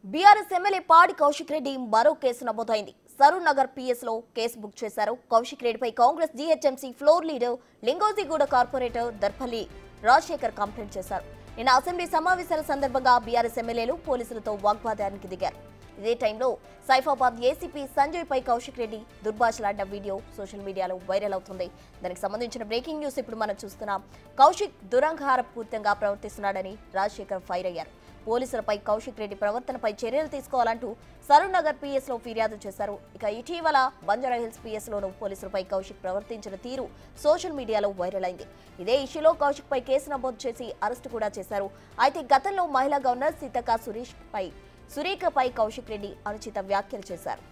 BRS MLA పాడి కౌశిక్ రెడ్డి మరో case నమోదైంది. సరూర్ నగర్ పిఎస్ లో కేసు బుక్ చేశారు. కౌశిక్ రెడ్డిపై Congress GHMC floor leader Lingojiguda corporator Darpalli Rajasekhar complaint చేశారు. నిన్న అసెంబ్లీ సమావేశాల సందర్భంగా బీఆర్ఎస్ ఎమ్మెల్యేలు పోలీసులతో వాగ్వాదానికి దిగారు. ఇదే టైంలో సైఫాబాద్ ఏసీపీ సంజయ్ పై కౌశిక్ రెడ్డి దుర్భాషలాడిన వీడియో సోషల్ మీడియాలో వైరల్ అవుతుంది. దానికి సంబంధించిన బ్రేకింగ్ న్యూస్ ఇప్పుడు మనం చూస్తున్నాం. కౌశిక్ దురహంకారపూరితంగా ప్రవర్తిస్తున్నాడని రాజశేఖర్ ఫైర్ అయ్యారు. పోలీసులపై కౌశిక్ రెడ్డి ప్రవర్తనపై చర్యలు తీసుకోవాలంటూ సరూర్ నగర్ పిఎస్ లో ఫిర్యాదు చేశారు. ఇక ఇటీవల బంజారాహిల్స్ పిఎస్ లోను పోలీసులపై కౌశిక్ ప్రవర్తించిన తీరు సోషల్ మీడియాలో వైరల్ అయింది. ఇదే ఇష్యూలో కౌశిక్ పై కేసు నమోదు చేసి అరెస్టు కూడా చేశారు. అయితే గతంలో మహిళా గవర్నర్ సీతక్క సురేఖపై కౌశిక్ రెడ్డి అనుచిత వ్యాఖ్యలు చేశారు.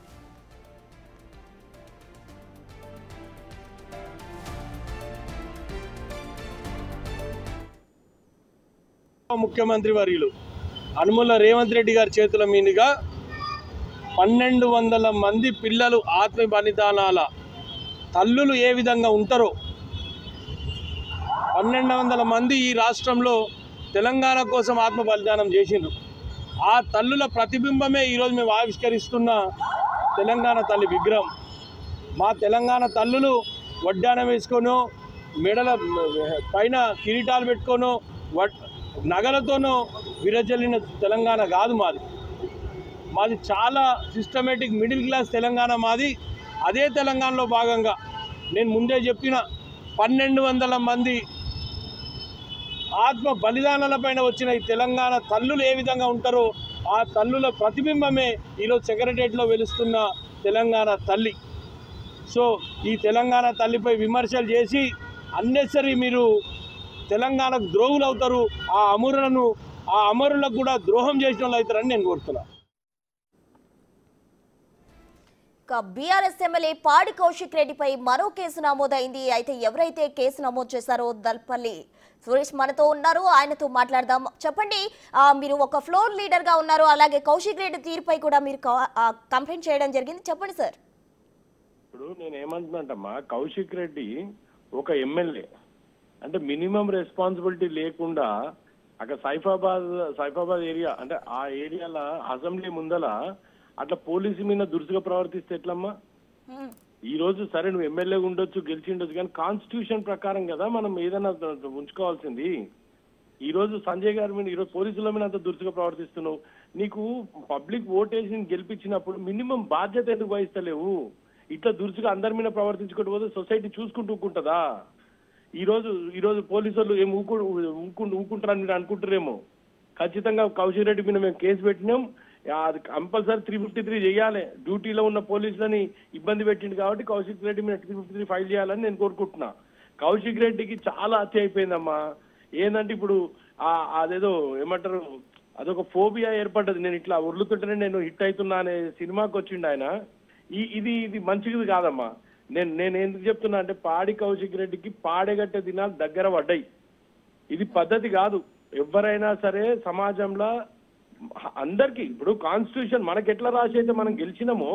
ముఖ్యమంత్రి వర్యులు అనుముల రేవంత్ రెడ్డి గారి చేతుల మీదుగా 1200 మంది పిల్లలు ఆత్మ బలిదానాల తల్లులు ఏ విధంగా ఉంటారో 1200 మంది ఈ రాష్ట్రంలో తెలంగాణ కోసం ఆత్మ బలిదానం చేసిండ్రు. ఆ తల్లుల ప్రతిబింబమే ఈరోజు మేము ఆవిష్కరిస్తున్న తెలంగాణ తల్లి విగ్రహం. మా తెలంగాణ తల్లులు వడ్డానం వేసుకొనో మెడల పైన కిరీటాలు పెట్టుకొనో నగలతోనూ విరజల్లిన తెలంగాణ కాదు మాది చాలా సిస్టమేటిక్ మిడిల్ క్లాస్ తెలంగాణ మాది. అదే తెలంగాణలో భాగంగా నేను ముందే చెప్పిన 1200 మంది ఆత్మ బలిదానాలపైన వచ్చిన ఈ తెలంగాణ తల్లులు ఏ విధంగా ఉంటారో ఆ తల్లుల ప్రతిబింబమే ఈరోజు సెక్రటరియట్లో వెలుస్తున్న తెలంగాణ తల్లి. సో ఈ తెలంగాణ తల్లిపై విమర్శలు చేసి అన్నెసరీ మీరు తెలంగాణకు ద్రోహులు అవుతారు. ఆ అమరులకు కూడా ద్రోహం చేసిన వాళ్ళు అవుతారని నేను కోరుతున్నాను. బీఆర్ఎస్ ఎమ్మెల్యే పాడి కౌశిక్ రెడ్డిపై మరో కేసు నమోదైంది. అయితే ఎవరైతే కేసు నమోదు చేశారో దల్పల్లి సురేష్ మనతో ఉన్నారు, ఆయనతో మాట్లాడదాం. చెప్పండి, మీరు ఒక ఫ్లోర్ లీడర్ గా ఉన్నారు, అలాగే కౌశిక్ రెడ్డి తీరుపై కూడా మీరు కంప్లైంట్ చేయడం జరిగింది. చెప్పండి సార్. ఇప్పుడు నేను ఏమంటున్నాంటమ్మా, కౌశిక్ రెడ్డి ఒక ఎమ్మెల్యే అంటే మినిమం రెస్పాన్సిబిలిటీ లేకుండా అక్కడ సైఫాబాద్ ఏరియా అంటే ఆ ఏరియాలో అసెంబ్లీ ముందల అట్లా పోలీసు మీద దురుసుగా ప్రవర్తిస్తే ఎట్లమ్మా? ఈ రోజు సరే నువ్వు ఎమ్మెల్యేగా ఉండొచ్చు, గెలిచి ఉండొచ్చు, కానీ కాన్స్టిట్యూషన్ ప్రకారం కదా మనం ఏదైనా ఉంచుకోవాల్సింది. ఈ రోజు సంజయ్ గారి మీద ఈరోజు పోలీసుల మీద అంత దురుసుగా ప్రవర్తిస్తున్నావు. నీకు పబ్లిక్ ఓటేసి గెలిపించినప్పుడు మినిమం బాధ్యత ఎందుకు వహిస్తలేవు? ఇట్లా దురుసుగా అందరి మీద ప్రవర్తించుకుంటూ పోతే సొసైటీ చూసుకుంటూ ఊకుంటుందా? ఈ రోజు పోలీసులు ఏం ఊకుంటారని మీరు అనుకుంటారేమో. ఖచ్చితంగా కౌశిక్ రెడ్డి మీద మేము కేసు పెట్టినాం. అది కంపల్సరీ 353 చేయాలి. డ్యూటీలో ఉన్న పోలీసులని ఇబ్బంది పెట్టింది కాబట్టి కౌశిక్ రెడ్డి మీద 353 ఫైల్ చేయాలని నేను కోరుకుంటున్నా. కౌశిక్ రెడ్డికి చాలా హత్య అయిపోయిందమ్మా. ఏంటంటే ఇప్పుడు అదేదో ఏమంటారు, అదొక ఫోబియా ఏర్పడ్డది. నేను ఇట్లా ఉర్లుతుంటేనే నేను హిట్ అవుతున్నా అనే సినిమాకి వచ్చిండు ఆయన. ఇది మంచిది కాదమ్మా. నేను ఎందుకు చెప్తున్నా అంటే పాడి కౌశిక్ రెడ్డికి పాడేగట్టే దినాలు దగ్గర పడ్డాయి. ఇది పద్ధతి కాదు. ఎవరైనా సరే సమాజంలో అందరికీ ఇప్పుడు కాన్స్టిట్యూషన్ మనకి ఎట్లా రాసి అయితే మనం గెలిచినామో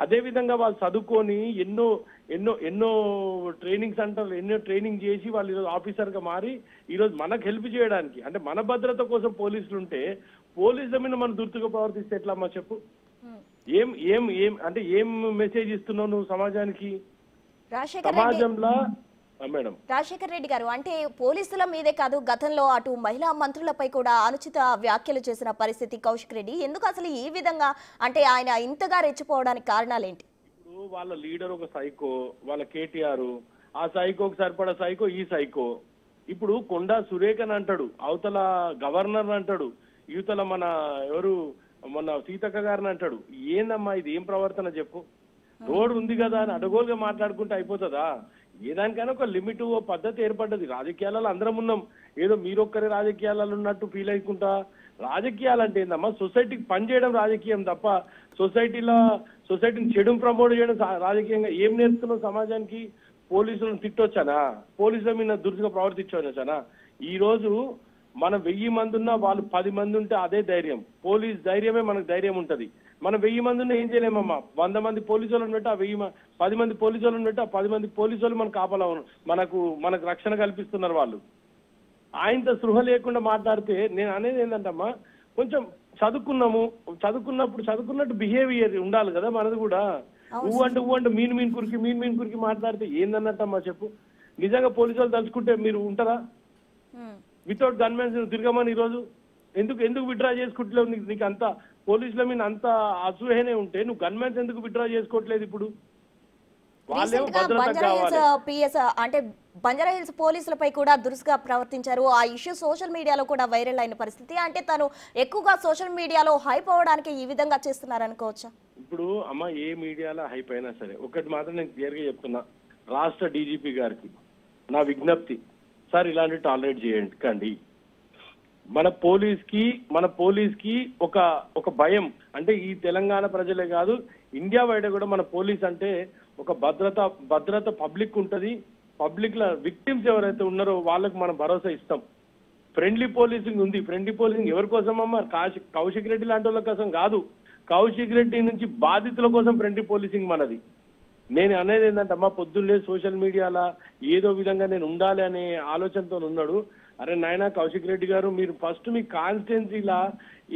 అదే విధంగా వాళ్ళు చదువుకొని ఎన్నో ఎన్నో ఎన్నో ట్రైనింగ్ సెంటర్లు ఎన్నో ట్రైనింగ్ చేసి వాళ్ళు ఈరోజు ఆఫీసర్గా మారి ఈరోజు మనకు హెల్ప్ చేయడానికి అంటే మన భద్రత కోసం పోలీసులు ఉంటే పోలీసుల మీద మనం దుర్తుగా ప్రవర్తిస్తే ఎట్లమ్మా చెప్పు? ఏం ఏం ఏం అంటే ఏం మెసేజ్ ఇస్తున్నావు నువ్వు సమాజానికి? సమాజంలో మేడం రాజశేఖర్ రెడ్డి గారు అంటే పోలీసుల మీదే కాదు, గతంలో అటు మహిళా మంత్రులపై కూడా అనుచిత వ్యాఖ్యలు చేసిన పరిస్థితి కౌశిక్ రెడ్డి. ఎందుకు అసలు ఈ విధంగా అంటే ఆయన ఇంతగా రెచ్చిపోవడానికి కారణాలేంటి? ఇప్పుడు వాళ్ళ లీడర్ ఒక సైకో, వాళ్ళ కేటీఆర్, ఆ సైకోకి సరిపడా సైకో ఈ సైకో. ఇప్పుడు కొండా సురేఖన్ అంటాడు, అవతల గవర్నర్ అంటాడు, యువతల మన సీతక్క గారిని అంటాడు. ఏందమ్మా ఇది? ఏం ప్రవర్తన చెప్పు? రోడ్డు ఉంది కదా అని అడగోలుగా మాట్లాడుకుంటే అయిపోతుందా? ఏదానికైనా ఒక లిమిట్, ఓ పద్ధతి ఏర్పడ్డది. రాజకీయాలలో అందరం ఉన్నాం, ఏదో మీరొక్కరే రాజకీయాలలో ఉన్నట్టు ఫీల్ అయ్యకుంటా. రాజకీయాలంటే ఏందమ్మా, సొసైటీకి పనిచేయడం రాజకీయం తప్ప సొసైటీని చెడు ప్రమోట్ చేయడం రాజకీయంగా ఏం నేర్పుతున్నావు సమాజానికి? పోలీసులను తిట్టొచ్చానా? పోలీసుల మీద దురుసుగా ప్రవర్తించవచ్చానా? ఈ రోజు మనం 1000 మంది ఉన్నా వాళ్ళు 10 మంది ఉంటే అదే ధైర్యం. పోలీస్ ధైర్యమే మనకు ధైర్యం ఉంటది. మనం 1000 మంది ఉన్నా ఏం చేయలేమమ్మా. 100 మంది పోలీసులను పెట్టి ఆ 10 మంది పోలీసులను పెట్టి ఆ 10 మంది పోలీసులు మనకు కాపలా మనకు రక్షణ కల్పిస్తున్నారు వాళ్ళు. ఆయనతో స్పృహ లేకుండా మాట్లాడితే నేను అనేది ఏంటంటమ్మా, కొంచెం చదువుకున్నాము, చదువుకున్నట్టు బిహేవియర్ ఉండాలి కదా మనది కూడా. ఊ అంటే మీన్ కురికి మాట్లాడితే ఏందన్నట్టమ్మా చెప్పు. నిజంగా పోలీసు వాళ్ళు తలుచుకుంటే మీరు ఉంటారా? వితౌట్ గన్మెన్స్ తిరగమని ఈరోజు ఎందుకు విత్డ్రా చేసుకుంటలేవు? నీకు అంత పోలీసుల మీద అంత అసూహనే ఉంటే నువ్వు గన్మెన్స్ ఎందుకు విత్డ్రా చేసుకోవట్లేదు? ఇప్పుడు వాళ్ళేమో భద్రత కావాలి. పిఎస్ అంటే బంజారాహిల్స్ పోలీసులపై కూడా దురుసుగా ప్రవర్తించారు. ఆ ఇష్యూ సోషల్ మీడియాలో కూడా వైరల్ అయిన పరిస్థితి. అంటే తను ఎక్కువగా సోషల్ మీడియాలో హైప్ అవ్వడానికి ఈ విధంగా చేస్తున్నారు అనుకోవచ్చా? ఇప్పుడు అమ్మ ఏ మీడియాలో హైప్ అయినా సరే ఒకటి మాత్రం నేను క్లియర్ గా చెప్తున్నా, రాష్ట్ర డీజీపీ గారికి నా విజ్ఞప్తి, సార్ ఇలాంటి టాలరేట్ చేయండి. మన పోలీస్ కి ఒక భయం అంటే ఈ తెలంగాణ ప్రజలే కాదు ఇండియా వైడ్ కూడా మన పోలీస్ అంటే ఒక భద్రత పబ్లిక్ ఉంటది. పబ్లిక్ ల విక్టిమ్స్ ఎవరైతే ఉన్నారో వాళ్ళకి మనం భరోసా ఇస్తాం. ఫ్రెండ్లీ పోలీసింగ్ ఉంది. ఫ్రెండ్లీ పోలీసింగ్ ఎవరి కోసం అమ్మా? కౌశిక్ రెడ్డి లాంటి వాళ్ళ కోసం కాదు. కౌశిక్ రెడ్డి నుంచి బాధితుల కోసం ఫ్రెండ్లీ పోలీసింగ్ మనది. నేను అనేది ఏంటంటే అమ్మా, పొద్దున్నే సోషల్ మీడియాలో ఏదో విధంగా నేను ఉండాలి అనే ఆలోచనతో ఉన్నాడు. అరే నాయన కౌశిక్ రెడ్డి గారు, మీరు ఫస్ట్ మీ కాన్స్టిట్యున్సీలా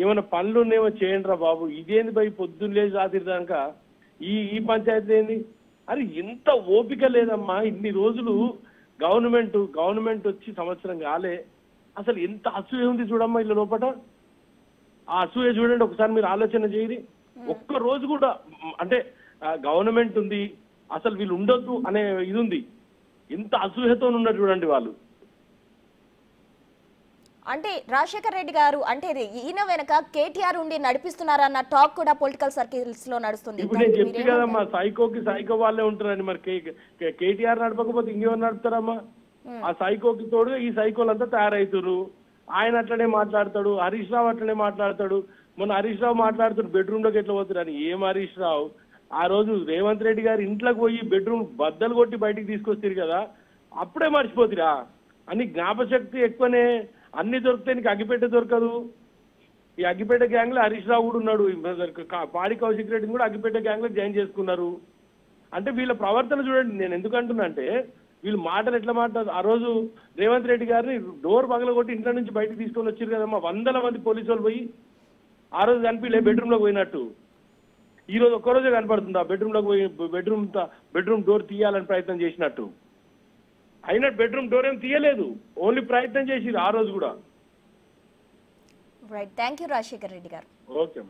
ఏమైనా పనులు ఉన్నాయేమో చేయండి రా బాబు. ఇదేంది భయ్ పొద్దున్నే రాత్రి దాకా ఈ పంచాయతీ ఏంది? అరే ఎంత ఓపిక లేదమ్మా. ఇన్ని రోజులు గవర్నమెంట్ వచ్చి సంవత్సరం కాలే, అసలు ఎంత అసూయ ఉంది చూడమ్మా ఇళ్ళ లోపల. ఆ అసూయ చూడండి ఒకసారి, మీరు ఆలోచన చేయరి. ఒక్క రోజు కూడా అంటే గవర్నమెంట్ ఉంది అసలు వీళ్ళు ఉండొద్దు అనే ఇది ఉంది. ఎంత అసూయతో ఉన్నారు చూడండి వాళ్ళు. అంటే రాజశేఖర్ రెడ్డి గారు అంటే ఈయన వెనక కేటీఆర్ ఉండి నడిపిస్తున్నారన్న టాక్ కూడా పొలిటికల్ సర్కిల్స్ లో నడుస్తుంది. ఇప్పుడు నేను చెప్పి కదమ్మా, సైకో వాళ్ళే ఉంటారని. మరి కేటీఆర్ నడపకపోతే ఇంకెవరు నడుపుతారమ్మా? ఆ సైకోకి తోడు ఈ సైకోలంతా తయారవుతారు. ఆయన అట్లనే మాట్లాడతాడు, హరీష్ రావు అట్లనే మాట్లాడతాడు. మొన్న హరీష్ రావు మాట్లాడుతాడు బెడ్రూమ్ లోకి ఎట్లా పోతారు అని. ఏం హరీష్ రావు? ఆ రోజు రేవంత్ రెడ్డి గారు ఇంట్లోకి పోయి బెడ్రూమ్ బద్దలు కొట్టి బయటికి తీసుకొస్తారు కదా, అప్పుడే మర్చిపోతురా అని. జ్ఞాపశక్తి ఎక్కువనే. అన్ని దొరికితే నీకు అగ్గిపేట దొరకదు. ఈ అగ్గిపేట గ్యాంగ్ లో హరీష్ రావు కూడా ఉన్నాడు. పాడి కౌశిక్ రెడ్డిని కూడా అగ్గిపేట గ్యాంగ్ లో జాయిన్ చేసుకున్నారు. అంటే వీళ్ళ ప్రవర్తన చూడండి. నేను ఎందుకు అంటున్నా అంటే వీళ్ళు మాటలు ఎట్లా మాట్లాడు. ఆ రోజు రేవంత్ రెడ్డి గారిని డోర్ పగలగొట్టి ఇంట్లో నుంచి బయటకు తీసుకొని వచ్చారు కదమ్మా. 100 మంది పోలీసు వాళ్ళు పోయి ఆ రోజు కనిపించలే బెడ్రూమ్ లోకి పోయినట్టు. ఈ రోజు ఒక్కరోజే కనపడుతుంది ఆ బెడ్రూమ్ లోకి పోయి బెడ్రూమ్ డోర్ తీయాలని ప్రయత్నం చేసినట్టు. అయినా బెడ్రూమ్ డోర్ ఏం తీయలేదు, ఓన్లీ ప్రయత్నం చేసిరు ఆ రోజు కూడా. Right, thank you Rajasekhar Reddy గారు. ఓకే.